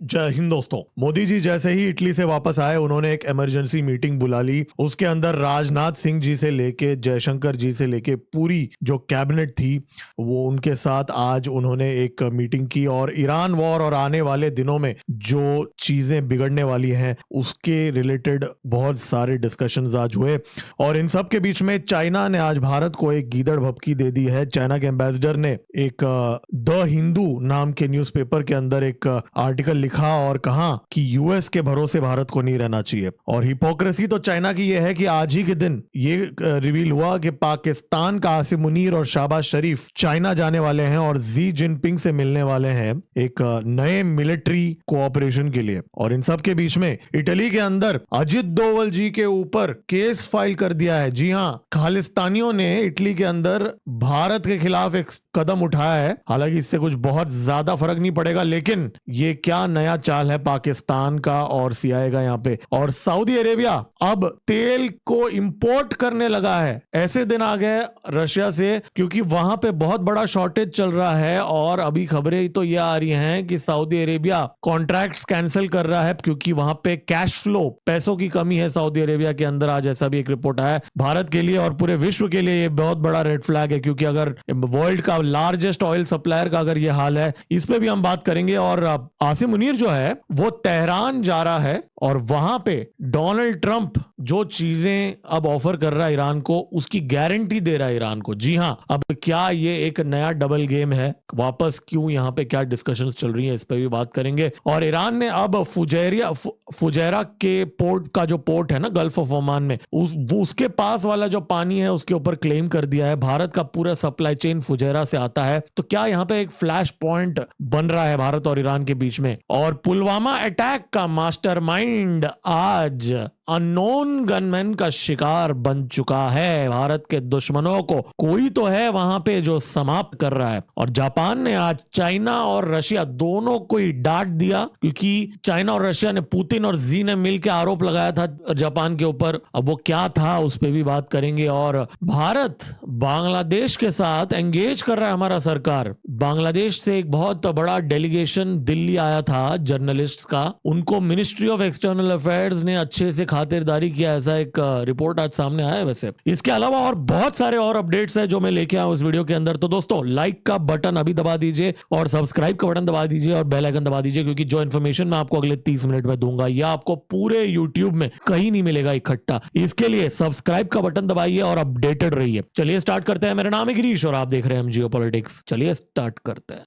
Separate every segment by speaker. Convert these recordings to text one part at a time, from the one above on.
Speaker 1: जय हिंद दोस्तों। मोदी जी जैसे ही इटली से वापस आए उन्होंने एक इमरजेंसी मीटिंग बुला ली। उसके अंदर राजनाथ सिंह जी से लेके जयशंकर जी से लेके पूरी जो कैबिनेट थी वो उनके साथ आज उन्होंने एक मीटिंग की और ईरान वॉर और आने वाले दिनों में जो चीजें बिगड़ने वाली हैं उसके रिलेटेड बहुत सारे डिस्कशंस आज हुए। और इन सब के बीच में चाइना ने आज भारत को एक गीदड़ भभकी दे दी है। चाइना के एम्बेसडर ने एक द हिंदू नाम के न्यूज़पेपर के अंदर एक आर्टिकल लिखा और कहा कि यूएस के भरोसे भारत को नहीं रहना चाहिए। और हिपोक्रेसी तो चाइना की यह है कि आज ही के दिन ये रिवील हुआ कि पाकिस्तान का आसिम मुनीर और शहबाज शरीफ चाइना जाने वाले हैं और जी जिनपिंग से मिलने वाले हैं एक नए मिलिट्री कोऑपरेशन के लिए। और इन सब के बीच में इटली के अंदर अजित डोवल जी के ऊपर केस फाइल कर दिया है। जी हां, खालिस्तानियों ने इटली के अंदर भारत के खिलाफ एक कदम उठाया है। हालांकि इससे कुछ बहुत ज्यादा फर्क नहीं पड़ेगा, लेकिन ये क्या नया चाल है पाकिस्तान का और सीआईए का यहाँ पे। और सऊदी अरेबिया अब तेल को इंपोर्ट करने लगा है। ऐसे दिन आ गए रशिया से क्योंकि वहां पे बहुत बड़ा शॉर्टेज चल रहा है। और अभी खबरें तो ये आ रही हैं कि सऊदी अरेबिया कॉन्ट्रैक्ट्स कैंसिल कर रहा है क्योंकि वहां पे कैश फ्लो, पैसों की कमी है सऊदी अरेबिया के अंदर। आज ऐसा भी एक रिपोर्ट आया है। भारत के लिए और पूरे विश्व के लिए ये बहुत बड़ा रेड फ्लैग है क्योंकि अगर वर्ल्ड का लार्जेस्ट ऑयल सप्लायर का अगर ये हाल है, इस पे भी हम बात करेंगे। और आसिम मुनीर जो है वो तेहरान जा रहा है और वहां पे डोनाल्ड ट्रंप जो चीजें अब ऑफर कर रहा है ईरान को उसकी गारंटी दे रहा है ईरान को। जी हां, अब क्या ये एक नया डबल गेम है वापस, क्यों यहाँ पे क्या डिस्कशंस चल रही है, इस पे भी बात करेंगे। और ईरान ने अब फुजैरा के पोर्ट का जो पोर्ट है ना गल्फ ऑफ ओमान में, उसके पास वाला जो पानी है उसके ऊपर क्लेम कर दिया है। भारत का पूरा सप्लाई चेन फुजैरा से आता है। तो क्या यहाँ पे एक फ्लैश पॉइंट बन रहा है भारत और ईरान के बीच में। और पुलवामा अटैक का मास्टरमाइंड आज अननोन गनमैन का शिकार बन चुका है। भारत के दुश्मनों को कोई तो है वहां पे जो समाप्त कर रहा है। और जापान ने आज चाइना और रशिया दोनों को ही डांट दिया क्योंकि चाइना और रशिया ने, पुतिन और जी ने मिलकर आरोप लगाया था जापान के ऊपर। अब वो क्या था उस पर भी बात करेंगे। और भारत बांग्लादेश के साथ एंगेज कर रहा है हमारा सरकार। बांग्लादेश से एक बहुत बड़ा डेलीगेशन दिल्ली आया था जर्नलिस्ट्स का, उनको मिनिस्ट्री ऑफ एक्सटर्नल अफेयर्स ने अच्छे से खातिरदारी किया, ऐसा एक रिपोर्ट आज सामने आया है। वैसे इसके अलावा और बहुत सारे और अपडेट्स हैं जो मैं लेके आया हूं इस वीडियो के अंदर। तो दोस्तों लाइक का बटन अभी दबा दीजिए और सब्सक्राइब का बटन दबा दीजिए और बेल आइकन दबा दीजिए क्योंकि जो इन्फॉर्मेशन मैं आपको अगले 30 मिनट में दूंगा यह आपको पूरे यूट्यूब में कहीं नहीं मिलेगा इकट्ठा। इसके लिए सब्सक्राइब का बटन दबाइए और अपडेटेड रहिए। चलिए स्टार्ट करते हैं। मेरा नाम है गिरीश और आप देख रहे हैं जियोपॉलिटिक्स। चलिए स्टार्ट करते हैं।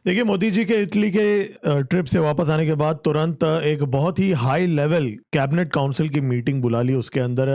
Speaker 1: देखिए, मोदी जी के इटली के ट्रिप से वापस आने के बाद तुरंत एक बहुत ही हाई लेवल कैबिनेट काउंसिल की मीटिंग बुला ली। उसके अंदर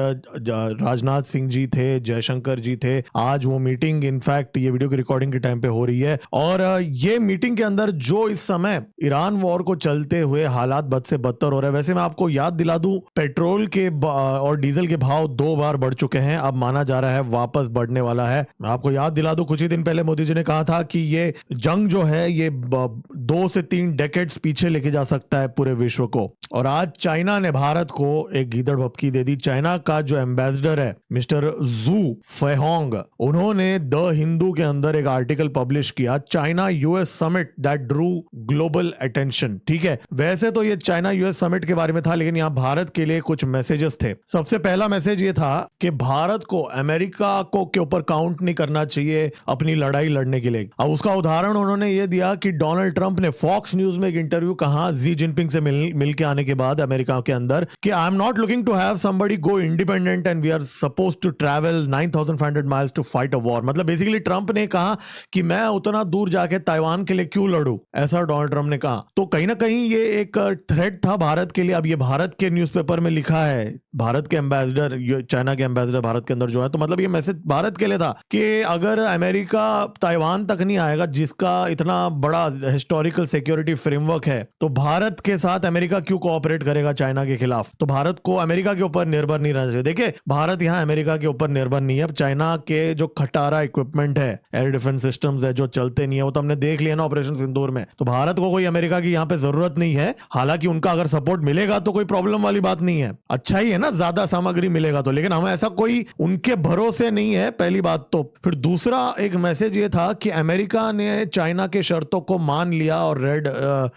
Speaker 1: राजनाथ सिंह जी थे, जयशंकर जी थे। आज वो मीटिंग इनफैक्ट ये वीडियो की रिकॉर्डिंग के टाइम पे हो रही है। और ये मीटिंग के अंदर जो इस समय ईरान वॉर को चलते हुए हालात बद से बदतर हो रहे हैं। वैसे मैं आपको याद दिला दूं, पेट्रोल के और डीजल के भाव 2 बार बढ़ चुके हैं। अब माना जा रहा है वापस बढ़ने वाला है। मैं आपको याद दिला दूं, कुछ ही दिन पहले मोदी जी ने कहा था कि ये जंग जो है ये 2 से 3 डेकेड्स पीछे लेके जा सकता है पूरे विश्व को। और आज चाइना ने भारत को एक गीदड़ भभकी दे दी। चाइना का जो एम्बेसडर है मिस्टर जू फेहोंग, उन्होंने द हिंदू के अंदर एक आर्टिकल पब्लिश किया, China US summit that Drew global attention. ठीक है, वैसे तो ये चाइना यूएस समिट के बारे में था, लेकिन यहां भारत के लिए कुछ मैसेजेस थे। सबसे पहला मैसेज ये था कि भारत को अमेरिका को के ऊपर काउंट नहीं करना चाहिए अपनी लड़ाई लड़ने के लिए। अब उसका उदाहरण उन्होंने ये दिया कि डोनाल्ड ट्रंप ने फॉक्स न्यूज में एक इंटरव्यू कहा जी जिनपिंग से मिल के आने के बाद अमेरिका के अंदर कि I am not looking to have somebody go independent and we are supposed to travel 9500 miles to fight a war. मतलब बेसिकली ट्रंप ने कहा कि मैं उतना दूर जाके ताइवान के लिए क्यों लड़ूं, ऐसा डोनाल्ड ट्रंप ने कहा। तो कहीं ना कहीं ये एक थ्रेट था भारत के लिए। अब ये भारत के न्यूज़पेपर में लिखा है, भारत के एम्बेसडर, चाइना के एम्बेसडर भारत के अंदर जो है, तो मतलब ये मैसेज भारत के लिए था कि अगर अमेरिका ताइवान तक नहीं आएगा जिसका इतना बड़ा हिस्टोरिकल सिक्योरिटी फ्रेमवर्क है, तो भारत के साथ अमेरिका क्यों कोऑपरेट करेगा चाइना के खिलाफ। तो भारत को अमेरिका के ऊपर निर्भर नहीं रहना चाहिए। देखिए, भारत यहां अमेरिका के ऊपर निर्भर नहीं है। अब चाइना के जो खटारा इक्विपमेंट है, एयर डिफेंस सिस्टम्स है जो चलते नहीं है, वो तो हमने देख लिया ना ऑपरेशन सिंदूर में। तो भारत को कोई अमेरिका की यहां पे जरूरत नहीं है। हालांकि उनका अगर सपोर्ट मिलेगा तो कोई प्रॉब्लम वाली बात नहीं है, अच्छा ही है ना ज्यादा सामग्री मिलेगा तो, लेकिन हमें ऐसा कोई उनके भरोसे नहीं है, पहली बात तो। फिर दूसरा एक मैसेज ये था कि अमेरिका ने चाइना के शर्तों को मान लिया और रेड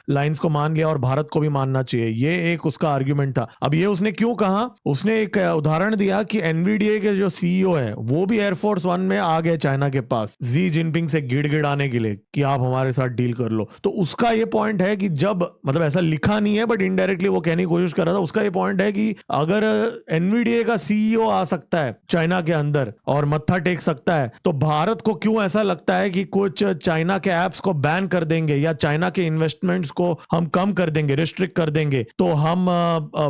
Speaker 1: लाइंस को मान लिया और भारत को भी मानना चाहिए, ये एक उसका आर्ग्यूमेंट था। अब ये उसने क्यों कहा, उसने एक उदाहरण दिया कि एनवीडीए के जो सीईओ है वो भी एयरफोर्स वन में आ गए चाइना के पास जी जिनपिंग से गिड़गिड़ाने के लिए कि आप हमारे साथ डील कर लो। तो उसका ये पॉइंट है कि जब, मतलब ऐसा लिखा नहीं है बट इनडायरेक्टली वो कहने की कोशिश कर रहा था, उसका ये पॉइंट है कि अगर एनवीडीए का सीईओ आ सकता है चाइना के अंदर और मत्था टेक सकता है, तो भारत को क्यों ऐसा लगता है कि कुछ चाइना के एप्स को बैन कर देंगे या चाइना के इन्वेस्टमेंट्स को हम कम कर देंगे, रिस्ट्रिक्ट कर देंगे, तो हम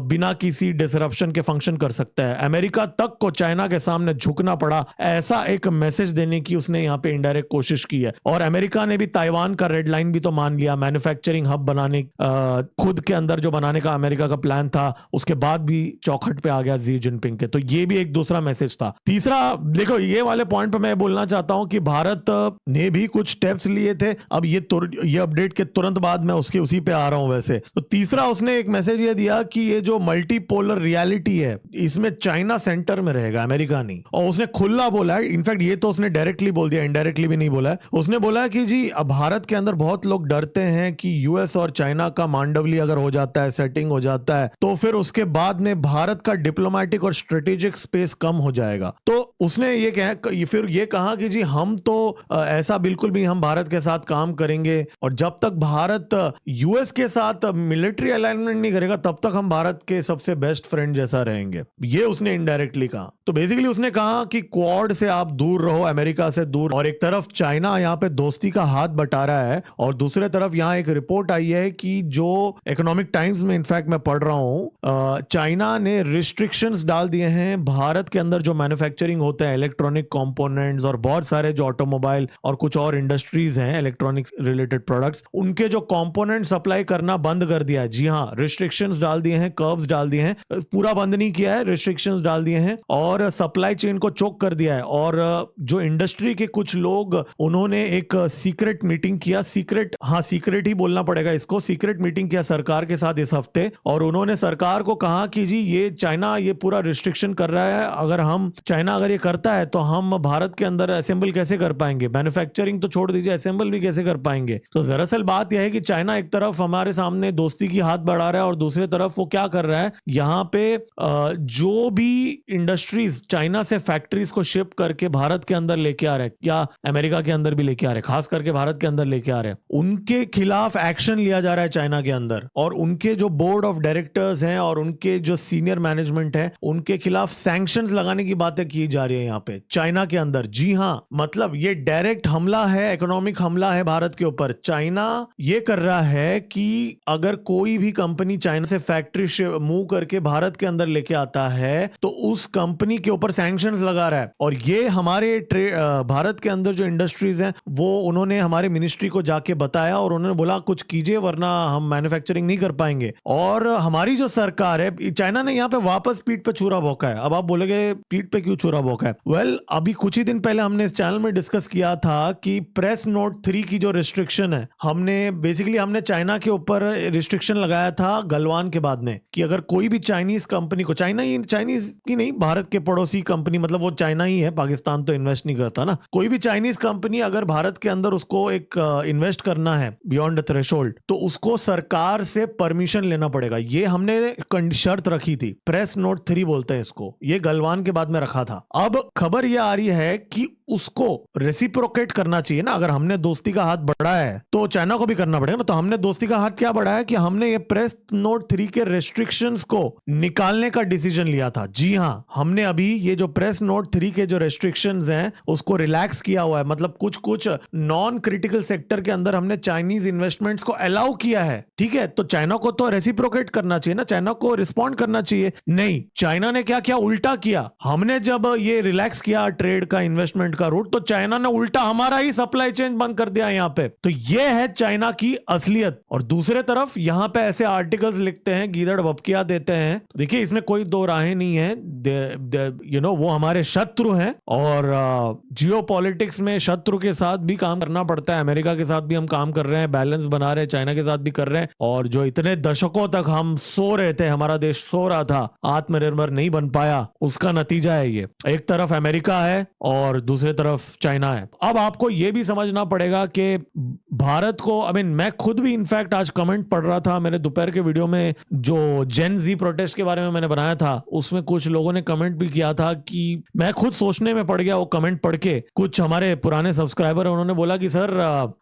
Speaker 1: बिना किसी डिसरप्शन के फंक्शन कर सकते हैं। अमेरिका तक को चाइना के सामने झुकना पड़ा, ऐसा एक मैसेज देने की उसने यहाँ पे इनडायरेक्ट कोशिश की है। और अमेरिका ने भी ताइवान का रेड लाइन भी तो मान लिया, मैन्युफैक्चरिंग हब बनाने, खुद के अंदर जो बनाने का अमेरिका का प्लान था, उसके बाद भी चौखट पे आ गया जी जिनपिंग के। तो ये भी एक दूसरा मैसेज था। तीसरा, देखो ये वाले पॉइंट पे मैं बोलना चाहता हूं कि भारत ने भी कुछ स्टेप्स लिए थे। अब ये अपडेट के तुरंत बाद मैं उसके उसी पे आ रहा हूं। वैसे तो तीसरा उसने एक मैसेज ये दिया कि ये जो मल्टीपोलर रियलिटी है इसमें चाइना सेंटर में रहेगा, अमेरिका नहीं। और उसने खुला बोला है, इनफैक्ट ये तो उसने डायरेक्टली बोल दिया, इनडायरेक्टली भी नहीं बोला है। उसने बोला है कि जी अब भारत के अंदर बहुत लोग डरते हैं कि यूएस और चाइना का मांडवली अगर हो जाता है, सेटिंग हो जाता है, तो फिर उसके बाद में भारत का डिप्लोमेटिक और स्ट्रेटेजिक स्पेस कम हो जाएगा। तो उसने ये कहा कि जी हम तो ऐसा बिल्कुल भी, हम भारत के साथ काम करेंगे और जब तक भारत यूएस के साथ मिलिट्री अलाइनमेंट नहीं करेगा तब तक हम भारत के सबसे बेस्ट फ्रेंड जैसा रहेंगे, ये उसने इनडायरेक्टली कहा। तो बेसिकली उसने कहा कि क्वाड से आप दूर रहो, अमेरिका से दूर, और एक तरफ चाइना यहाँ पे दोस्ती का हाथ बटा रहा है और दूसरे तरफ यहाँ एक रिपोर्ट आई है कि जो इकोनॉमिक टाइम्स में इनफैक्ट मैं पढ़ रहा हूँ, चाइना ने रिस्ट्रिक्शंस डाल दिए हैं भारत के अंदर जो मैन्युफैक्चरिंग होता है, इलेक्ट्रॉनिक कंपोनेंट्स और बहुत सारे जो ऑटोमोबाइल और कुछ और इंडस्ट्रीज हैं इलेक्ट्रॉनिक्स रिलेटेड प्रोडक्ट्स, उनके जो कंपोनेंट सप्लाई करना बंद कर दिया है। जी हाँ, रिस्ट्रिक्शंस डाल दिए हैं, कर्व्स डाल दिए हैं, पूरा बंद नहीं किया है, रिस्ट्रिक्शंस डाल दिए हैं और सप्लाई चेन को चोक कर दिया है। और जो इंडस्ट्री के कुछ लोग, उन्होंने एक सीक्रेट मीटिंग किया, सीक्रेट ही बोलना पड़ेगा इसको, सीक्रेट मीटिंग किया सरकार के साथ इस हफ्ते, और उन्होंने सरकार को कहा कि जी ये चाइना ये पूरा रिस्ट्रिक्शन कर रहा है, अगर चाइना अगर ये करता है तो हम भारत के अंदर असेंबल कैसे कर पाएंगे, मैन्युफैक्चरिंग तो छोड़ दीजिए, असेंबल भी कैसे कर पाएंगे। तो दरअसल बात यह है कि चाइना एक तरफ हमारे सामने दोस्ती की हाथ बढ़ा रहा है और दूसरी तरफ वो क्या कर रहा है, यहाँ पे जो भी इंडस्ट्रीज चाइना से फैक्ट्रीज को शिप करके भारत के अंदर लेके आ रहे हैं या अमेरिका के अंदर भी लेके आ रहे हैं, खास करके भारत के अंदर लेके आ रहे हैं, उनके खिलाफ एक्शन लिया जा रहा है चाइना के अंदर। और उनके जो बोर्ड ऑफ डायरेक्टर्स हैं और उनके जो सीनियर मैनेजमेंट है, उनके खिलाफ सैंक्शंस लगाने की बातें की जा रही है यहाँ पे चाइना के अंदर। जी हाँ, मतलब ये डायरेक्ट हमला है, इकोनॉमिक हमला है भारत के ऊपर। चाइना ये कर रहा है कि अगर कोई भी कंपनी चाइना से फैक्ट्री मूव करके भारत के अंदर लेके आता है तो उस कंपनी के ऊपर सैंक्शंस लगा रहा है। और ये हमारे भारत के अंदर जो इंडस्ट्रीज हैं वो उन्होंने हमारे मिनिस्ट्री को जाके बताया और उन्होंने बोला कुछ कीजिए वरना हम मैन्युफैक्चरिंग नहीं कर पाएंगे। और हमारी जो सरकार है, चाइना ने यहाँ पे वापस पीठ पे छुरा भोंका है। अब आप बोलेंगे पीठ पे क्यों छुरा भोंका है? वेल, अभी कुछ ही दिन पहले हमने इस चैनल में डिस्कस किया था कि प्रेस नोट 3 की जो रिस्ट्रिक्शन है, हमने चाइना के ऊपर रिस्ट्रिक्शन लगाया था गलवान के बाद में कि अगर कोई भी चाइनीज कंपनी को, चाइनीज की नहीं, भारत के पड़ोसी कंपनी, मतलब वो चाइना ही है, पाकिस्तान तो इन्वेस्ट नहीं करता ना, कोई भी चाइनीज कंपनी अगर भारत के अंदर उसको एक इन्वेस्ट करना है बियॉन्ड द थ्रेशोल्ड, तो उसको सरकार से परमिशन लेना पड़ेगा। ये हमने शर्त रखी थी, प्रेस नोट 3 बोलते हैं इसको, ये गलवान के बाद में रखा था। अब खबर ये आ रही है कि उसको रेसिप्रोकेट करना चाहिए ना, अगर हमने दोस्ती का हाथ बढ़ाया है तो चाइना को भी करना पड़ेगा ना। तो हमने दोस्ती का हाथ क्या बढ़ाया कि हमने ये प्रेस नोट 3 के रेस्ट्रिक्शंस को निकालने का डिसीजन लिया था। जी हां, हमने अभी ये जो प्रेस नोट 3 के जो रेस्ट्रिक्शंस हैं उसको रिलैक्स किया हुआ है, मतलब कुछ नॉन क्रिटिकल सेक्टर के अंदर हमने चाइनीज इन्वेस्टमेंट्स को अलाउ किया है। ठीक है, तो चाइना को तो रेसिप्रोकेट करना चाहिए ना, चाइना को रिस्पॉन्ड करना चाहिए। नहीं, चाइना ने क्या किया, उल्टा किया। हमने जब ये रिलैक्स किया ट्रेड का, इन्वेस्टमेंट का रूट, तो चाइना ने उल्टा हमारा ही सप्लाई चेन बंद कर दिया यहाँ पे। तो ये है चाइना की असलियत। और दूसरे तरफ यहाँ पे ऐसे आर्टिकल्स लिखते हैं, गीदड़ भपकिया देते हैं। तो देखिए इसमें कोई दो राहें नहीं है, वो हमारे शत्रु हैं और जियोपॉलिटिक्स में शत्रु के साथ भी काम करना पड़ता है। अमेरिका के साथ भी हम काम कर रहे हैं, बैलेंस बना रहे हैं, चाइना के साथ भी कर रहे हैं। और जो इतने दशकों तक हम सो रहे थे, हमारा देश सो रहा था, आत्मनिर्भर नहीं बन पाया, उसका नतीजा है ये। एक तरफ अमेरिका है और दूसरी तरफ चाइना है। अब आपको यह भी समझना पड़ेगा कि भारत को, मैं खुद भी इनफैक्ट आज कमेंट पढ़ रहा था, मेरे दोपहर के वीडियो में जो जेन जी प्रोटेस्ट के बारे में मैंने बनाया था, उसमें कुछ लोगों ने कमेंट भी किया था कि मैं खुद सोचने में पड़ गया वो कमेंट पढ़ के। कुछ हमारे पुराने सब्सक्राइबर है, उन्होंने बोला कि सर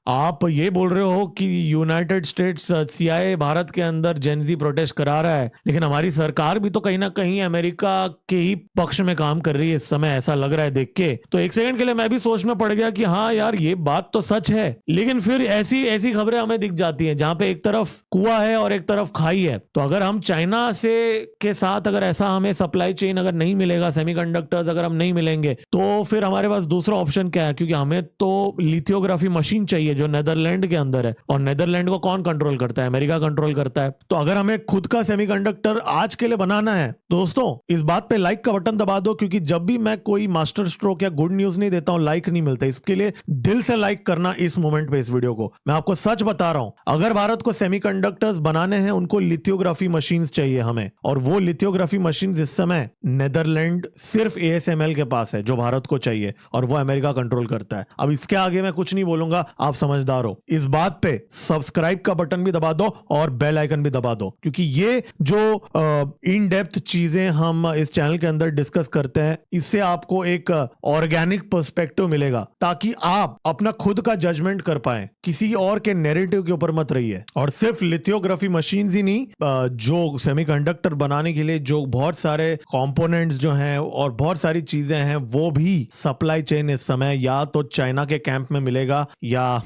Speaker 1: आप ये बोल रहे हो कि यूनाइटेड स्टेट्स CIA भारत के अंदर जेन जी प्रोटेस्ट करा रहा है, लेकिन हमारी सरकार भी तो कहीं ना कहीं अमेरिका के ही पक्ष में काम कर रही है इस समय, ऐसा लग रहा है देख के। तो एक सेकंड के लिए मैं भी सोच में पड़ गया कि हाँ यार ये बात तो सच है, लेकिन फिर ऐसी ऐसी खबरें हमें दिख जाती हैं जहां पे एक तरफ कुआं है और एक तरफ खाई है। तो अगर हम चाइना से के साथ अगर ऐसा हमें सप्लाई चेन अगर नहीं मिलेगा, सेमीकंडक्टर्स अगर हम नहीं मिलेंगे, तो फिर हमारे पास दूसरा ऑप्शन क्या है? क्योंकि हमें तो लिथियोग्राफी मशीन चाहिए जो नेदरलैंड के अंदर है, और नेदरलैंड को कौन कंट्रोल करता है? अमेरिका कंट्रोल करता है। तो अगर हमें खुद का सेमीकंडक्टर आज के लिए बनाना है, दोस्तों इस बात पे लाइक का बटन दबा दो, क्योंकि जब भी मैं कोई मास्टर स्ट्रोक या गुड न्यूज नहीं देता हूं, लाइक नहीं मिलता। इसके लिए दिल से लाइक करना इस मोमेंट पे इस वीडियो को। मैं आपको सच बता रहा हूं, अगर भारत को सेमीकंडक्टर्स बनाने हैं, उनको लिथियोग्राफी मशीन्स चाहिए हमें, और वो लिथियोग्राफी मशीन्स इस समय नेदरलैंड सिर्फ ASML के पास है जो भारत को चाहिए, और वो अमेरिका कंट्रोल करता है। अब इसके आगे मैं कुछ नहीं बोलूंगा, आप समझदार हो। इस बात पे सब्सक्राइब का बटन भी दबा दो और बेल आइकन भी दबा दो, क्योंकि ये जो इन डेप्थ चीजें हम इस चैनल के अंदर डिस्कस करते हैं, इससे आपको एक ऑर्गेनिक पर्सपेक्टिव मिलेगा, ताकि आप अपना खुद का जजमेंट कर पाए, किसी और के नैरेटिव के ऊपर मत रहिए। और सिर्फ लिथियोग्राफी मशीन्स ही नहीं, जो सेमीकंडक्टर बनाने के लिए जो बहुत सारे कंपोनेंट्स जो हैं और बहुत सारी चीजें हैं, वो भी सप्लाई चेन इस समय या तो चाइना के कैंप में मिलेगा या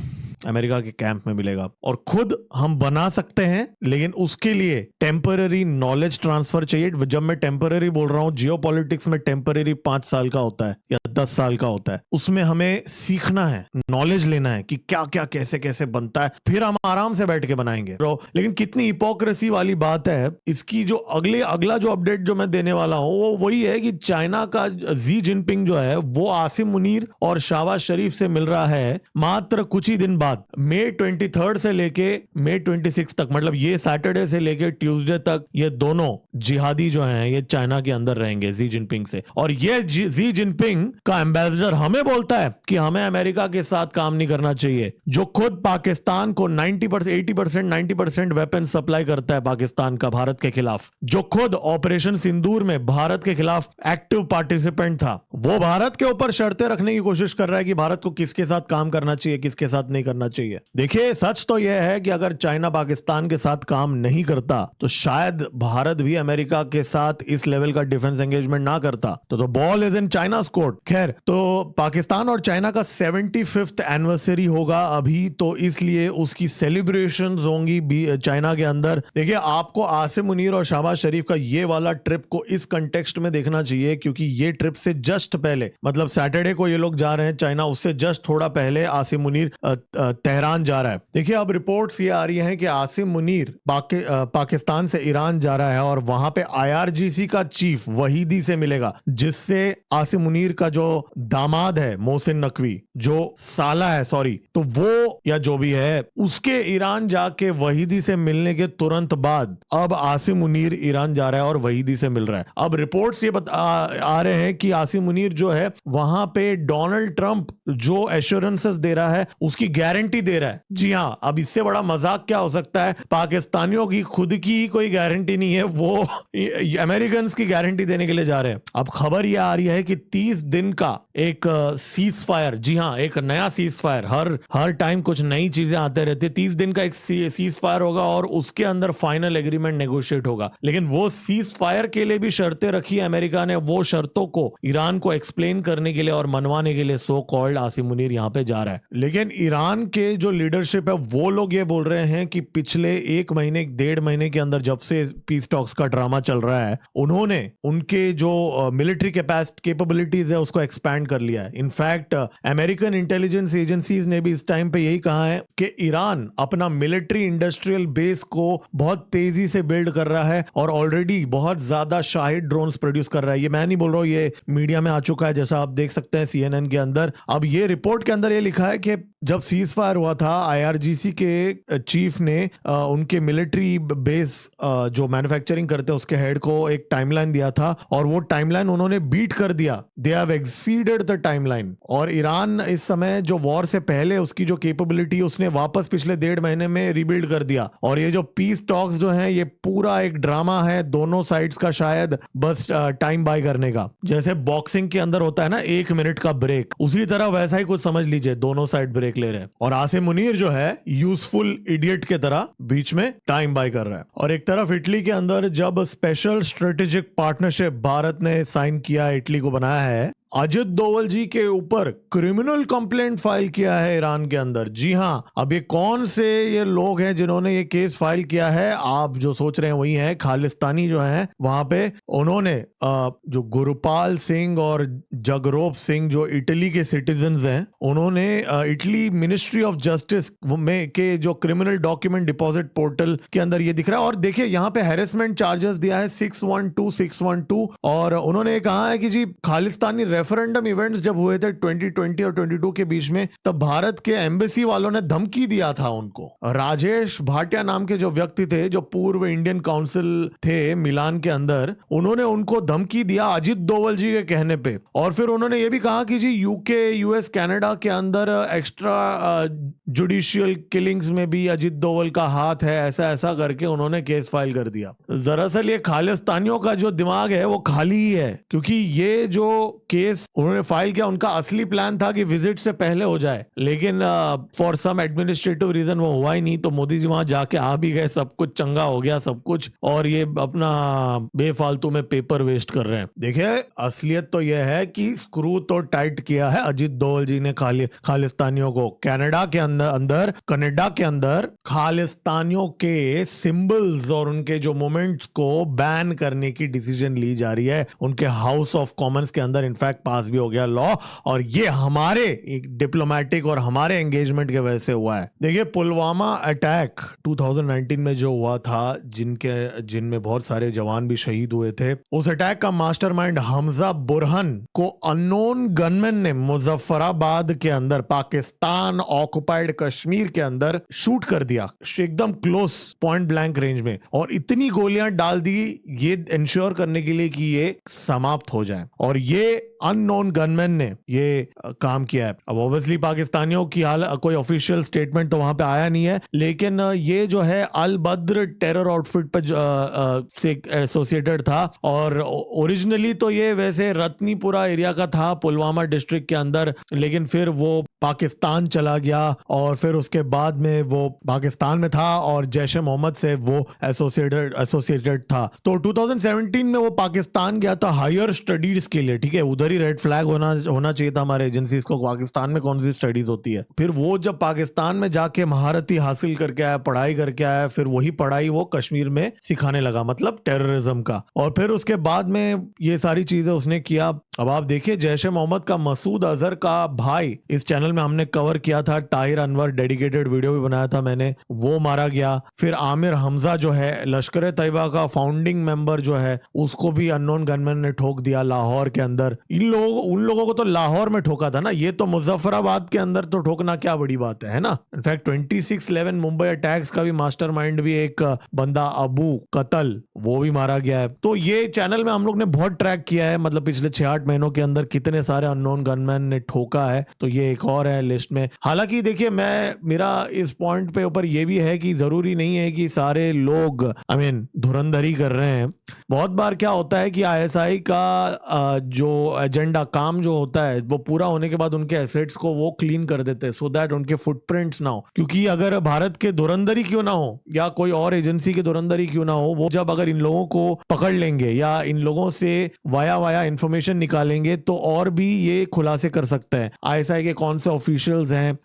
Speaker 1: अमेरिका के कैंप में मिलेगा। और खुद हम बना सकते हैं, लेकिन उसके लिए टेम्पररी नॉलेज ट्रांसफर चाहिए। जब मैं टेम्पररी बोल रहा हूं, जियोपॉलिटिक्स में टेम्पररी 5 साल का होता है या 10 साल का होता है। उसमें हमें सीखना है, नॉलेज लेना है कि क्या क्या कैसे कैसे बनता है, फिर हम आराम से बैठ के बनाएंगे। लेकिन कितनी हिपोक्रेसी वाली बात है इसकी। जो अगला जो अपडेट जो मैं देने वाला हूं, वो वही है कि चाइना का जी जिनपिंग जो है, वो आसिम मुनीर और शहबाज शरीफ से मिल रहा है मात्र कुछ ही दिन बाद। मई 23 से लेके मई 26 तक, मतलब ये सैटरडे से लेके ट्यूसडे तक, ये दोनों जिहादी जो हैं ये चाइना के अंदर रहेंगे जी जिनपिंग से। और ये जी जिनपिंग का एम्बेसडर हमें बोलता है कि हमें अमेरिका के साथ काम नहीं करना चाहिए, जो खुद पाकिस्तान को 80% वेपन सप्लाई करता है पाकिस्तान का भारत के खिलाफ, जो खुद ऑपरेशन सिंदूर में भारत के खिलाफ एक्टिव पार्टिसिपेंट था। वो भारत के ऊपर शर्तें रखने की कोशिश कर रहा है कि भारत को किसके साथ काम करना चाहिए, किसके साथ नहीं करना चाहिए। देखिए सच तो यह है कि अगर चाइना पाकिस्तान के साथ काम नहीं करता, तो शायद भारत भी अमेरिका के साथ इस लेवल का डिफेंस एंगेजमेंट ना करता। तो बॉल इज इन चाइना's कोर्ट। खैर, तो पाकिस्तान और चाइना का 75th एनिवर्सरी होगा अभी, तो इसलिए उसकी सेलिब्रेशंस होंगी चाइना के अंदर। देखिए, आपको आसिम मुनीर और शहबाज शरीफ का ये वाला ट्रिप को इस कंटेक्स्ट में देखना चाहिए, क्योंकि ये ट्रिप से जस्ट पहले, मतलब सैटरडे को ये लोग जा रहे हैं चाइना, उससे जस्ट थोड़ा पहले आसिम मुनीर तेहरान जा रहा है। देखिए, अब रिपोर्ट्स ये आ रही हैं कि आसिम मुनीर पाकिस्तान से ईरान जा रहा है और वहां पे IRGC का चीफ वहीदी से मिलेगा, जिससे आसिम मुनीर का जो दामाद है मोहसिन नकवी, जो साला है, सॉरी, तो वो या जो भी है, उसके ईरान जाके वहीदी से मिलने के तुरंत बाद अब आसिम मुनीर ईरान जा रहा है और वहीदी से मिल रहा है। अब रिपोर्ट्स ये आ रहे हैं कि आसिम मुनीर जो है वहां पे डोनाल्ड ट्रंप जो एश्योरेंसेस दे रहा है उसकी गारंटी दे रहा है। जी हाँ, अब इससे बड़ा मजाक क्या हो सकता है? पाकिस्तानियों की खुद की ही कोई गारंटी नहीं है, वो अमेरिकन की गारंटी देने के लिए जा रहे हैं। अब खबर यह आ रही है कि 30 दिन का एक सीज फायर, जी हाँ, एक नया सीज फायर, हर टाइम कुछ नई चीजें आते रहती है। 30 दिन का एक सीज फायर होगा और उसके अंदर फाइनल एग्रीमेंट नेगोशिएट होगा। लेकिन वो सीज फायर के लिए भी शर्तें रखी है अमेरिका ने। वो शर्तों को ईरान को एक्सप्लेन करने के लिए और मनवाने के लिए सो कॉल्ड आसिम मुनीर यहाँ पे जा रहा है। लेकिन ईरान ईरान के जो लीडरशिप है वो लोग ये बोल रहे हैं कि पिछले 1 महीने 1.5 महीने के अंदर जब से पीस टॉक्स का ड्रामा चल रहा है, उन्होंने उनके जो मिलिट्री कैपेबिलिटीज है उसको एक्सपैंड कर लिया है। इनफैक्ट अमेरिकन इंटेलिजेंस एजेंसीज ने भी इस टाइम पे यही कहा है कि ईरान अपना मिलिट्री इंडस्ट्रियल बेस को बहुत तेजी से बिल्ड कर रहा है और ऑलरेडी बहुत ज्यादा शाहिद ड्रोन्स प्रोड्यूस कर रहा है। ये मैं नहीं बोल रहा हूँ, ये मीडिया में आ चुका है, जैसा आप देख सकते हैं CNN के अंदर। अब ये रिपोर्ट के अंदर ये लिखा है कि जब सीज फायर हुआ था, IRGC के चीफ ने उनके मिलिट्री बेस जो मैन्युफैक्चरिंग करते हैं उसके हेड को एक टाइमलाइन दिया था और वो टाइमलाइन उन्होंने बीट कर दिया। They have exceeded the timeline. और ईरान इस समय जो वॉर से पहले उसकी जो कैपेबिलिटी उसने वापस पिछले 1.5 महीने में रिबिल्ड कर दिया। और ये जो पीस टॉक्स जो है ये पूरा एक ड्रामा है दोनों साइड्स का, शायद बस टाइम बाय करने का। जैसे बॉक्सिंग के अंदर होता है ना 1 मिनट का ब्रेक, उसी तरह वैसा ही कुछ समझ लीजिए, दोनों साइड ब्रेक ले रहे हैं। और आसिम मुनीर जो है यूजफुल इडियट के तरह बीच में टाइम बाय कर रहा है। और एक तरफ इटली के अंदर जब स्पेशल स्ट्रेटेजिक पार्टनरशिप भारत ने साइन किया, इटली को बनाया है, अजित डोवल जी के ऊपर क्रिमिनल कंप्लेंट फाइल किया है ईरान के अंदर। जी हां, अब ये कौन से ये लोग हैं जिन्होंने ये केस फाइल किया है? आप जो सोच रहे हैं वही है, खालिस्तानी जो हैं वहां पे। उन्होंने जो गुरुपाल सिंह और जगरूप सिंह जो इटली के सिटीजन्स हैं, उन्होंने इटली मिनिस्ट्री ऑफ जस्टिस में के जो क्रिमिनल डॉक्यूमेंट डिपॉजिट पोर्टल के अंदर ये दिख रहा है। और देखिए यहाँ पे हैरेसमेंट चार्जेस दिया है 612 और उन्होंने कहा है कि जी खालिस्तानी रेफरेंडम इवेंट्स जब हुए थे 2020 और 22 के बीच में, तब भारत के एम्बेसी वालों ने धमकी दिया था उनको। राजेश भाटिया नाम के जो व्यक्ति थे, जो पूर्व इंडियन काउंसिल थे मिलान के अंदर, उन्होंने उनको धमकी दिया अजित डोवल जी के कहने पे। और फिर उन्होंने ये भी कहा कि जी UK US कनाडा के अंदर एक्स्ट्रा जुडिशियल किलिंग्स में भी अजित डोवल का हाथ है, ऐसा ऐसा करके उन्होंने केस फाइल कर दिया। दरअसल ये खालिस्तानियों का जो दिमाग है वो खाली ही है, क्योंकि ये जो केस उन्होंने फाइल किया, उनका असली प्लान था कि विजिट से पहले हो जाए, लेकिन फॉर सम एडमिनिस्ट्रेटिव रीजन वो हुआ ही नहीं। तो मोदी जी वहां जाके आ भी गए, सब कुछ चंगा हो गया सब कुछ, और ये अपना बेफालतू में पेपर वेस्ट कर रहे हैं। देखिए असलियत तो यह है कि स्क्रू तो टाइट किया है अजित डोवल जी ने खालिस्तानियों को। कनाडा के अंदर खालिस्तानियों के सिंबल्स और उनके जो मोमेंट्स को बैन करने की डिसीजन ली जा रही है। उनके हाउस ऑफ कॉमन्स के अंदर इनफैक्ट पास भी हो गया लॉ, और ये हमारे एक डिप्लोमेटिक और हमारे एंगेजमेंट की वजह से हुआ है। देखिए पुलवामा अटैक 2019 में जो हुआ था, जिनमें बहुत सारे जवान भी शहीद हुए थे, उस अटैक का मास्टरमाइंड हमजा बुरहान को अननोन गनमैन ने मुजफ्फराबाद के अंदर पाकिस्तान ऑक्युपाइड कश्मीर के अंदर शूट कर दिया, एकदम क्लोज पॉइंट ब्लैंक रेंज में, और इतनी गोलियां डाल दी ये इंश्योर करने के लिए कि ये समाप्त हो जाए। और ये अननोन गनमैन ने ये काम किया है। अब ऑब्वियसली पाकिस्तानियों की कोई ऑफिशियल स्टेटमेंट तो वहां पे आया नहीं है, लेकिन ये जो है अल बद्र टेरर आउटफिट पे से एसोसिएटेड था। और ओरिजिनली तो ये वैसे रत्नीपुरा एरिया का था पुलवामा डिस्ट्रिक्ट के अंदर, लेकिन फिर वो पाकिस्तान चला गया और फिर उसके बाद में वो पाकिस्तान में था और जैश ए मोहम्मद से वो एसोसिएटेड था। तो 2017 में वो पाकिस्तान गया था हायर स्टडीज के लिए, ठीक है, उधर ही रेड फ्लैग होना चाहिए था हमारे एजेंसीज को। पाकिस्तान में कौन सी स्टडीज होती है? फिर वो जब पाकिस्तान में जाके महारती हासिल करके आया, पढ़ाई करके आया, फिर वही पढ़ाई वो कश्मीर में सिखाने लगा, मतलब टेररिज्म का। और फिर उसके बाद में ये सारी चीजें उसने किया। अब आप देखिए जैश ए मोहम्मद का मसूद अजहर का भाई, इस चैनल में हमने कवर किया था, ताहिर अनवर डेडिकेटेड वीडियो भी बनाया था मैंने, वो मारा गया। फिर आमिर हमजा जो है लश्कर ए तैयबा का फाउंडिंग मेंबर जो है, उसको भी अननोन गनमैन ने ठोक दिया लाहौर के अंदर। उन लोगों को तो लाहौर में ठोका था ना, ये तो मुजफ्फराबाद के अंदर तो ठोकना क्या बड़ी बात है ना। इनफैक्ट 26/11 मुंबई अटैक्स का भी मास्टरमाइंड भी एक बंदा अबू कतल, वो भी मारा गया है। तो ये चैनल में हम लोग ने बहुत ट्रैक किया है, मतलब पिछले 6-8 महीनों के अंदर कितने सारे अननोन गनमैन ने ठोका है। तो ये एक और है लिस्ट में। हालांकि देखिए मेरा इस पॉइंट पे ऊपर ये भी है कि जरूरी नहीं है कि सारे लोग धुरंधरी कर रहे हैं। बहुत बार क्या होता है कि ISI का जो एजेंडा काम जो होता है वो पूरा होने के बाद उनके एसेट्स को वो क्लीन कर देते हैं, सो दैट उनके फुटप्रिंट्स ना हो। क्योंकि अगर भारत के धुरंधरी क्यों ना हो या कोई और एजेंसी के धुरंधरी क्यों ना हो, वो जब अगर इन लोगों को पकड़ लेंगे या इन लोगों से वाया इंफॉर्मेशन निकालेंगे तो और भी ये खुलासे कर सकते हैं ISI के कौन से ऑफिशियल्स हैं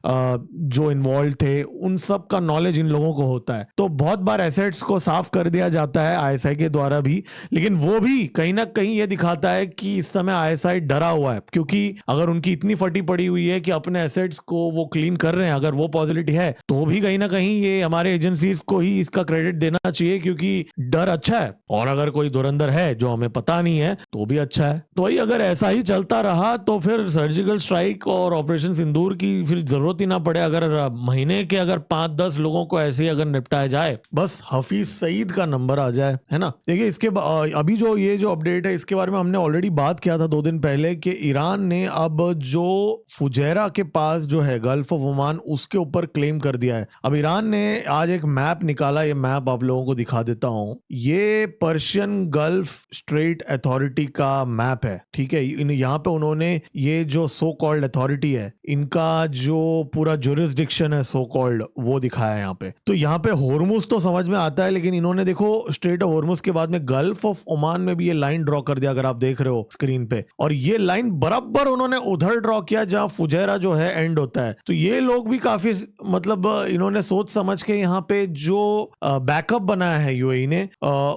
Speaker 1: जो इन्वॉल्व थे, उन सब का नॉलेज इन लोगों को होता है। तो बहुत बार एसेट्स को साफ कर दिया जाता है आईएसआई के द्वारा भी, लेकिन वो भी कहीं ना कहीं ये दिखाता है कि इस समय आईएसआई डरा हुआ है, क्योंकि अगर उनकी इतनी फटी पड़ी हुई है कि अपने एसेट्स को वो क्लीन कर रहे हैं, अगर वो पॉसिबिलिटी है तो भी कहीं ना कहीं ये हमारे एजेंसीज को ही इसका क्रेडिट देना चाहिए, क्योंकि डर अच्छा है। और अगर कोई धुरंधर है जो हमें पता नहीं है तो भी अच्छा है। तो वही अगर ऐसा ही चलता रहा तो फिर सर्जिकल स्ट्राइक और ऑपरेशन सिंदूर की फिर जरूरत ही ना पड़े। अगर महीने के अगर 5-10 लोगों को ऐसे ही अगर निपटाया जाए, बस हफीज सईद का नंबर आ जाए, है ना। देखिए इसके अभी जो ये जो अपडेट है इसके बारे में हमने ऑलरेडी बात किया था 2 दिन पहले कि ईरान ने अब जो फुजैरा के पास जो है गल्फ ऑफ ओमान उसके ऊपर क्लेम कर दिया है। अब ईरान ने आज एक मैप निकाला, ये मैप आप लोगों को दिखा देता हूं। ये पर्शियन गल्फ स्ट्रेट अथॉरिटी का मैप है, ठीक है। यहाँ पे उन्होंने ये जो सो कॉल्ड अथॉरिटी है, इनका जो पूरा जुरिस्डिक्शन है सो कॉल्ड, वो दिखाया है यहाँ पे। तो यहाँ पे होर्मुज तो समझ में आता है, लेकिन इन्होंने देखो स्ट्रेट ऑफ होर्मुज के बाद में गल्फ ऑफ ओमान में भी ये लाइन ड्रॉ कर दिया, अगर आप देख रहे हो स्क्रीन पे। और ये लाइन बराबर उन्होंने उधर ड्रॉ किया जहां फुजैरा जो है एंड होता है। तो ये लोग भी काफी मतलब इन्होंने सोच समझ के यहाँ पे जो बैकअप बनाया है यूएई ने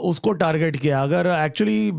Speaker 1: उसको टारगेट किया। अगर एक्चुअली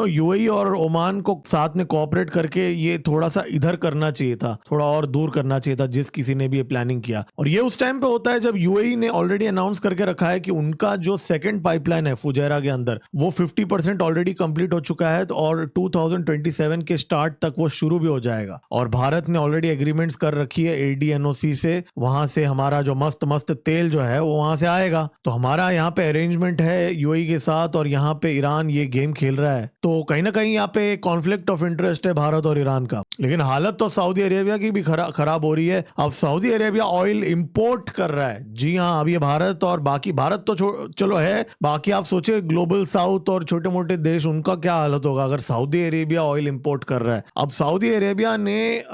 Speaker 1: यूएई और ओमान को साथ में कोऑपरेट करके ये थोड़ा सा इधर करना चाहिए था, थोड़ा और दूर करना चाहिए था, जिस किसी ने भी ये प्लानिंग किया। और ये उस टाइम पे होता है जब यूएई ने ऑलरेडी अनाउंस करके रखा है कि उनका जो सेकंड पाइपलाइन है फुजैरा के अंदर वो 50% ऑलरेडी कंप्लीट हो चुका है और 2027 के स्टार्ट तक वो शुरू भी हो जाएगा। और भारत ने ऑलरेडी एग्रीमेंट्स कर रखी है एडीएनओसी से, वहां से हमारा जो मस्त मस्त तेल जो है वो वहां से आएगा। तो हमारा यहाँ पे अरेंजमेंट है यूएई के साथ, और यहाँ पे ईरान ये गेम खेल रहा है। तो कहीं ना कहीं यहाँ पे कॉन्फ्लिक्ट ऑफ इंटरेस्ट है भारत और ईरान का। लेकिन हालत तो सऊदी अरेबिया की भी खराब हो रही है। अब सऊदी अरेबिया ऑयल इंपोर्ट कर रहा है। जी हाँ, अब ये भारत और बाकी, भारत तो चलो है, बाकी आप सोचे ग्लोबल साउथ और छोटे मोटे देश, उनका क्या हालत होगा अगर सऊदी अरेबिया ऑयल इंपोर्ट कर रहा है। अब सऊदी अरेबिया ने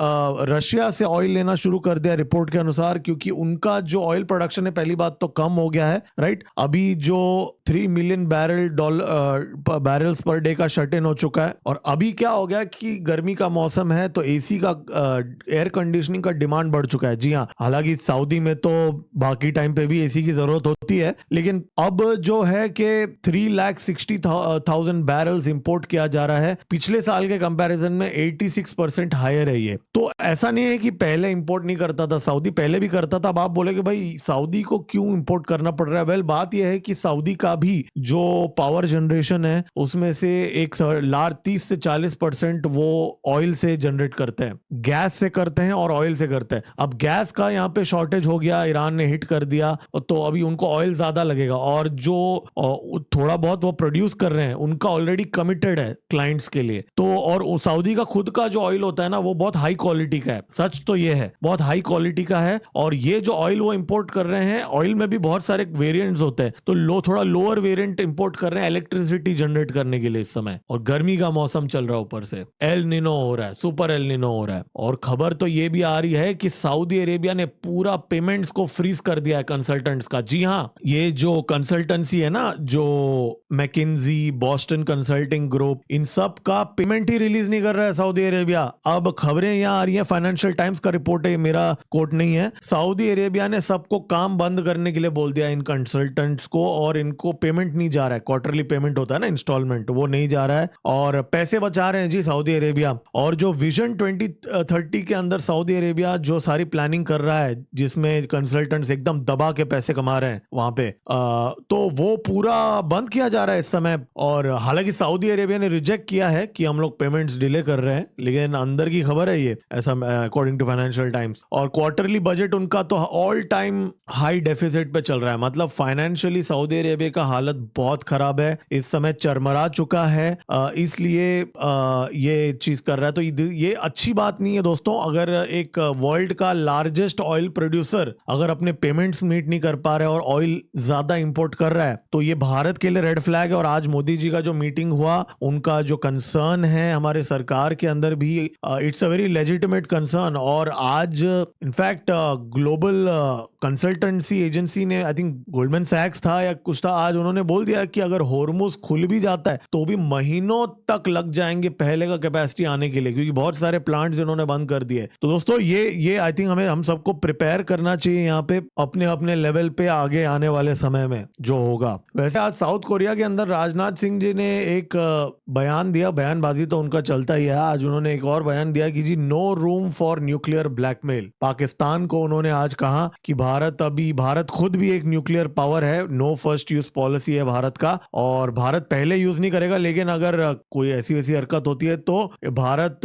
Speaker 1: रशिया से ऑयल लेना शुरू कर दिया रिपोर्ट के अनुसार, क्योंकि उनका जो ऑयल प्रोडक्शन है पहली बात तो कम हो गया है, राइट। अभी जो 3 मिलियन बैरल्स पर डे का शट इन हो चुका है। और अभी क्या हो गया कि गर्मी का मौसम है तो एसी का एयर कंडीशनिंग का डिमांड बढ़ चुका है। जी हाँ, हालांकि सऊदी में तो बाकी टाइम पे भी एसी की जरूरत होती है, लेकिन अब जो है कि 3,60,000 बैरल्स इंपोर्ट किया जा रहा है। पिछले साल के कंपैरिजन में 86% हायर है ये। तो ऐसा नहीं है कि पहले इंपोर्ट नहीं करता था सऊदी, पहले भी करता था। अब आप बोले कि भाई सऊदी को क्यों इंपोर्ट करना पड़ रहा है। वेल, बात यह है कि सऊदी का भी जो पावर जनरेशन है उसमें से एक लार्ज 30 से 40% वो ऑयल से जनरेट करते हैं, गैस से करते हैं और ऑयल से करते हैं। अब गैस का यहाँ पे शॉर्टेज हो गया, ईरान ने हिट कर दिया, तो अभी उनको ऑयल ज्यादा लगेगा। और जो थोड़ा बहुत वो प्रोड्यूस कर रहे हैं उनका ऑलरेडी कमिटेड है क्लाइंट्स के लिए। तो और सऊदी का खुद का जो ऑयल होता है ना वो बहुत हाई क्वालिटी का है। सच तो ये है, बहुत हाई क्वालिटी का है। और ये जो ऑयल वो इंपोर्ट कर रहे हैं, ऑयल में भी बहुत सारे वेरिएंट्स होते हैं, तो थोड़ा लोअर वेरिएंट इंपोर्ट कर रहे हैं इलेक्ट्रिसिटी जनरेट करने के लिए इस समय। और गर्मी का मौसम चल रहा है, ऊपर से एल निनो हो रहा है, सुपर एल निनो हो रहा है। और खबर तो ये भी आ रही है कि सऊदी अरेबिया ने पूरा पेमेंट्स को फ्रीज कर दिया है कंसल्टेंट्स का। जी हाँ, ये जो कंसल्टेंसी है ना, जो मैकिन्जी, बॉस्टन कंसल्टिंग ग्रुप, इन सब का पेमेंट ही रिलीज नहीं कर रहा है सऊदी अरेबिया। अब खबरें यहाँ आ रही है, फाइनेंशियल टाइम्स का रिपोर्ट है, मेरा कोट नहीं है। सऊदी अरेबिया ने सबको काम बंद करने के लिए बोल दिया इन कंसल्टेंट्स को, और इनको पेमेंट नहीं जा रहा है। क्वार्टरली पेमेंट होता है ना, इंस्टॉलमेंट, वो नहीं जा रहा है और पैसे बचा रहे हैं जी सऊदी अरेबिया। और जो विजन 2030 के अंदर सऊदी अरेबिया जो सारी प्लानिंग कर रहा है, जिसमें कंसल्टेंट्स एकदम दबा के पैसे कमा रहे हैं वहां पे, तो वो पूरा बंद किया जा रहा है इस समय। और हालांकि सऊदी अरेबिया ने रिजेक्ट किया है कि हम लोग पेमेंट्स डिले कर रहे हैं, लेकिन अंदर की खबर है ये, ऐसा अकॉर्डिंग टू फाइनेंशियल टाइम्स। और क्वार्टरली बजट उनका तो ऑल टाइम हाई डेफिसिट पे चल रहा है। मतलब फाइनेंशियली सऊदी अरेबिया का हालत बहुत खराब है इस समय, चरमरा चुका है, इसलिए ये चीज कर रहा है। तो ये अच्छी बात नहीं है दोस्तों। अगर एक वर्ल्ड का लार्जेस्ट ऑयल प्रोड्यूसर अगर अपने पेमेंट्स मीट नहीं कर पा रहा है और ऑयल ज्यादा इंपोर्ट कर रहा है, तो ये भारत के लिए रेड फ्लैग है। और आज मोदी जी का जो मीटिंग हुआ, उनका जो कंसर्न है हमारे सरकार के अंदर भी, it's a very legitimate concern. और आज इनफैक्ट ग्लोबल कंसल्टेंसी एजेंसी ने, आई थिंक गोल्डमैन सैक्स था या कुछ था, आज उन्होंने बोल दिया कि अगर होर्मुज खुल भी जाता है तो भी महीनों तक लग जाएंगे पहले का कैपेसिटी आने के लिए, क्योंकि बहुत सारे प्लांट्स इन्होंने बंद कर दिए। तो दोस्तों दोस्तों ये आई थिंक हम सबको प्रिपेयर करना चाहिए यहाँ पे अपने अपने लेवल पे आगे आने वाले समय में जो होगा। वैसे आज साउथ कोरिया के अंदर राजनाथ सिंह जी ने एक बयान दिया, बयानबाजी तो उनका चलता ही है। आज उन्होंने एक और बयान दिया कि जी no room for nuclear blackmail. Pakistan को उन्होंने आज कहा कि भारत खुद भी एक न्यूक्लियर पावर है, नो फर्स्ट यूज पॉलिसी है भारत का, और भारत पहले यूज नहीं करेगा, लेकिन अगर कोई ऐसी वैसी हरकत होती है तो भारत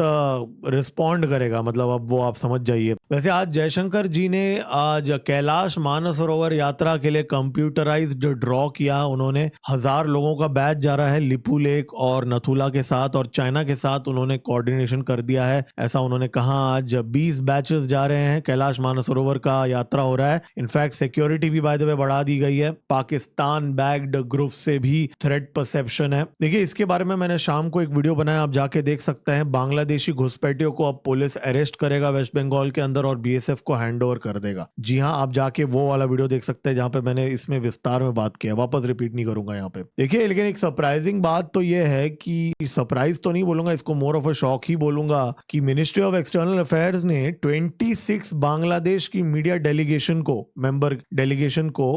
Speaker 1: रिस्पॉन्ड करेगा। मतलब अब वो आप समझ जाइए। वैसे आज जयशंकर जी ने आज कैलाश मानसरोवर यात्रा के लिए कंप्यूटराइज्ड ड्रॉ किया। उन्होंने 1000 लोगों का बैच जा रहा है लिपू लेक और नथुला के साथ, और चाइना के साथ उन्होंने कोऑर्डिनेशन कर दिया है, ऐसा उन्होंने कहा। आज 20 बैचेस जा रहे हैं, कैलाश मानसरोवर का यात्रा हो रहा है। इनफैक्ट सिक्योरिटी भी बाय द वे बढ़ा दी गई है। पाकिस्तान बैक्ड ग्रुप से भी थ्रेट परसेप्शन है। देखिए इसके बारे में मैंने शाम को एक वीडियो बनाया, आप जाके देख सकते हैं। बांग्लादेशी घुसपैठियों को अब पुलिस अरेस्ट करेगा वेस्ट बंगाल के अंदर और बीएसएफ को हैंड ओवर कर देगा। जी हाँ, आप जाके वो वाला वीडियो देख सकते हैं जहां पे मैंने इसमें विस्तार में बात किया, वापस रिपीट नहीं करूंगा यहाँ पे। देखिए लेकिन एक सरप्राइजिंग बात तो ये है कि सरप्राइज तो नहीं बोलूंगा इसको, मोर ऑफ अ शॉक ही बोलूंगा कि मिनिस्ट्री ऑफ एक्सटर्नल अफेयर्स ने 26 बांग्लादेश की मीडिया डेलीगेशन को, मेंबर डेलीगेशन को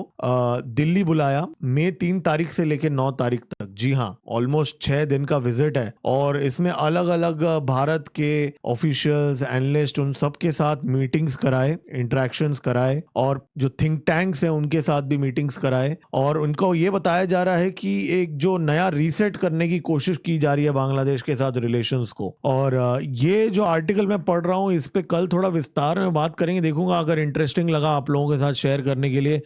Speaker 1: दिल्ली बुलाया मई 3 तारीख से लेकर 9 तारीख तक। जी हाँ, ऑलमोस्ट 6 दिन का विजिट है, और इसमें अलग अलग भारत के ऑफिशियल्स, एनालिस्ट, उन सब के साथ मीटिंग्स कराए, इंटरेक्शंस कराए, और जो थिंक टैंक्स हैं उनके साथ भी मीटिंग्स कराए। और उनको ये बताया जा रहा है कि एक जो नया रीसेट करने की कोशिश की जा रही है बांग्लादेश के साथ रिलेशंस को। और ये जो आर्टिकल मैं पढ़ रहा हूँ इस पे कल थोड़ा विस्तार में बात करेंगे, देखूंगा अगर इंटरेस्टिंग लगा आप लोगों के साथ शेयर करने के लिए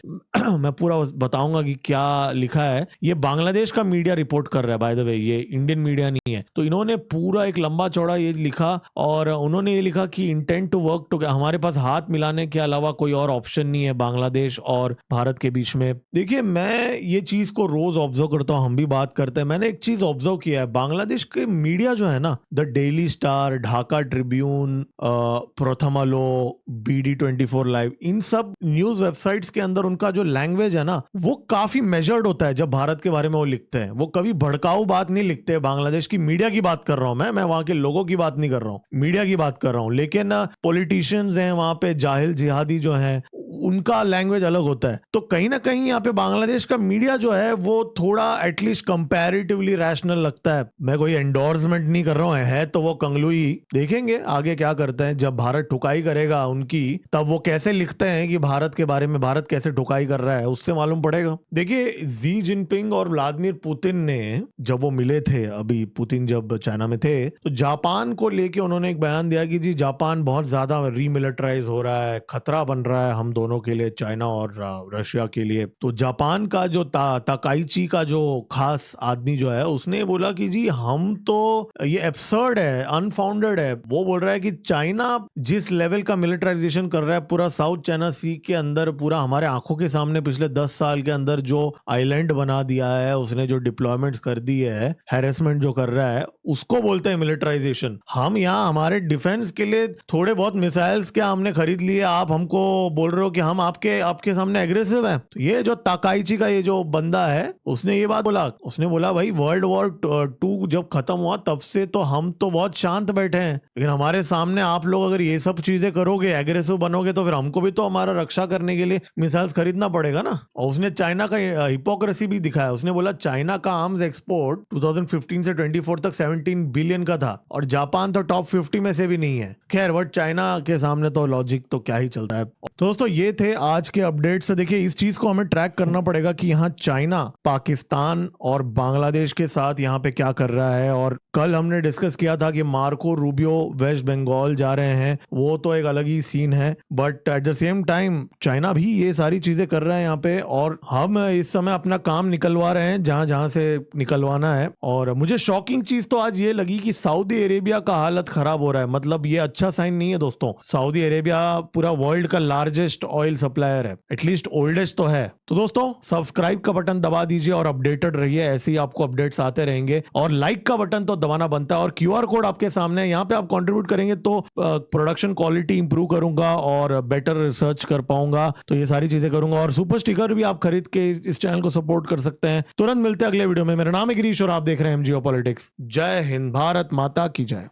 Speaker 1: मैं पूरा बताऊंगा कि क्या लिखा है। ये बांग्लादेश का मीडिया रिपोर्ट कर रहा है बाय द वे, ये इंडियन मीडिया नहीं है। तो इन्होंने पूरा एक लंबा चौड़ा ये लिखा, और उन्होंने ये लिखा कि इंटेंट टू वर्क टुगेदर, हमारे पास हाथ मिलाने के अलावा कोई और ऑप्शन नहीं है बांग्लादेश और भारत के बीच में। देखिए मैं ये चीज को रोज ऑब्जर्व करता हूँ, हम भी बात करते हैं। मैंने एक चीज ऑब्जर्व किया है, बांग्लादेश के मीडिया जो है ना, the Daily Star, Dhaka Tribune, Prothom Alo, BD24 live, इन सब न्यूज वेबसाइट्स के अंदर उनका जो लैंग्वेज है ना वो काफी मेजर्ड होता है। जब भारत के बारे में वो लिखते हैं, वो कभी भड़काऊ बात नहीं लिखते। बांग्लादेश की मीडिया की बात कर रहा हूं मैं वहां के लोगों की बात नहीं कर रहा हूं, मीडिया की बात कर रहा हूं। लेकिन पॉलिटिशियंस हैं वहां पे, जाहिल जिहादी जो हैं, उनका लैंग्वेज अलग होता है। तो कहीं ना कहीं यहाँ पे बांग्लादेश का मीडिया जो है वो थोड़ा एटलीस्ट कंपैरेटिवली रैशनल लगता है। मैं कोई एंडोर्समेंट नहीं कर रहा हूँ, है तो वो कंगलुई। देखेंगे आगे क्या करते हैं, जब भारत ठुकाई करेगा उनकी, तब वो कैसे लिखते हैं कि भारत के बारे में, भारत कैसे ठुकाई कर रहा है, उससे मालूम पड़ेगा। देखिए जी जिनपिंग और व्लादिमीर पुतिन ने जब वो मिले थे, अभी पुतिन जब चाइना में थे, तो जापान को लेके उन्होंने एक बयान दिया कि जी जापान बहुत ज्यादा रीमिलिटराइज हो रहा है, खतरा बन रहा है हम दोनों के लिए, चाइना और रशिया के लिए। तो जापान का जो ताकाइची का जो खास आदमी जो है, उसने बोला कि जी हम तो, ये एब्सर्ड है, अनफाउंडेड है। वो बोल रहा है कि चाइना जिस लेवल का मिलिटराइजेशन कर रहा है पूरा साउथ चाइना सी के अंदर, पूरा हमारे आंखों के सामने पिछले 10 साल के अंदर जो आइलैंड बना दिया है, उसने जो डिप्लॉयमेंट्स कर दी है, हैरेसमेंट जो कर रहा है, उसको बोलते हैं मिलिटराइजेशन। हम यहाँ हमारे डिफेंस के लिए थोड़े बहुत मिसाइल्स क्या हमने खरीद लिए, आप हमको बोल रहे हो कि हम आपके सामने एग्रेसिव हैं। तो ये जो ताकाइची का ये जो बंदा है, उसने ये बात बोला, उसने बोला भाई वर्ल्ड वॉर 2 जब खत्म हुआ तब से तो हम तो बहुत शांत बैठे हैं, लेकिन हमारे सामने आप लोग अगर ये सब चीजें करोगे, एग्रेसिव बनोगे, तो फिर हमको भी तो हमारा रक्षा करने के लिए मिसाइल्स खरीदना पड़ेगा ना। और उसने चाइना का हिपोक्रेसी भी दिखाया। उसने बोला चाइना का आर्म्स एक्सपोर्ट 2015 से 24 तक 17 बिलियन का था, और जापान तो टॉप 50 में से भी नहीं है। खैर बट चाइना के सामने तो लॉजिक तो क्या ही चलता है। तो दोस्तों ये थे आज के अपडेट्स। देखिए इस चीज को हमें ट्रैक करना पड़ेगा कि यहाँ चाइना, पाकिस्तान और बांग्लादेश के साथ यहाँ पे क्या कर रहा है। और कल हमने डिस्कस किया था कि मार्को रूबियो वेस्ट बंगाल जा रहे हैं, वो तो एक अलग ही सीन है, but at the same time China भी ये सारी चीजें कर रहा है यहाँ पे, और हम इस समय अपना काम निकलवा रहे हैं जहां जहां से निकलवाना है। और मुझे शॉकिंग चीज तो आज ये लगी कि सऊदी अरेबिया का हालत खराब हो रहा है। मतलब ये अच्छा साइन नहीं है दोस्तों। सऊदी अरेबिया पूरा वर्ल्ड का लार्जेस्ट ऑयल सप्लायर है, एटलीस्ट ओल्डेस्ट तो है। तो दोस्तों सब्सक्राइब का बटन दबा दीजिए और अपडेटेड रहिए, ऐसे ही आपको अपडेट्स आते रहेंगे। और लाइक का बटन तो दबाना बनता है, और QR कोड आपके सामने है, यहाँ पे आप कंट्रीब्यूट करेंगे तो प्रोडक्शन क्वालिटी इंप्रूव करूंगा और बेटर रिसर्च कर पाऊंगा, तो ये सारी चीजें करूंगा। और सुपर स्टिकर भी आप खरीद के इस चैनल को सपोर्ट कर सकते हैं। तुरंत मिलते हैं अगले वीडियो में। मेरा नाम है गिरीश और आप देख रहे हैं MGO पॉलिटिक्स। जय हिंद, भारत माता की जय।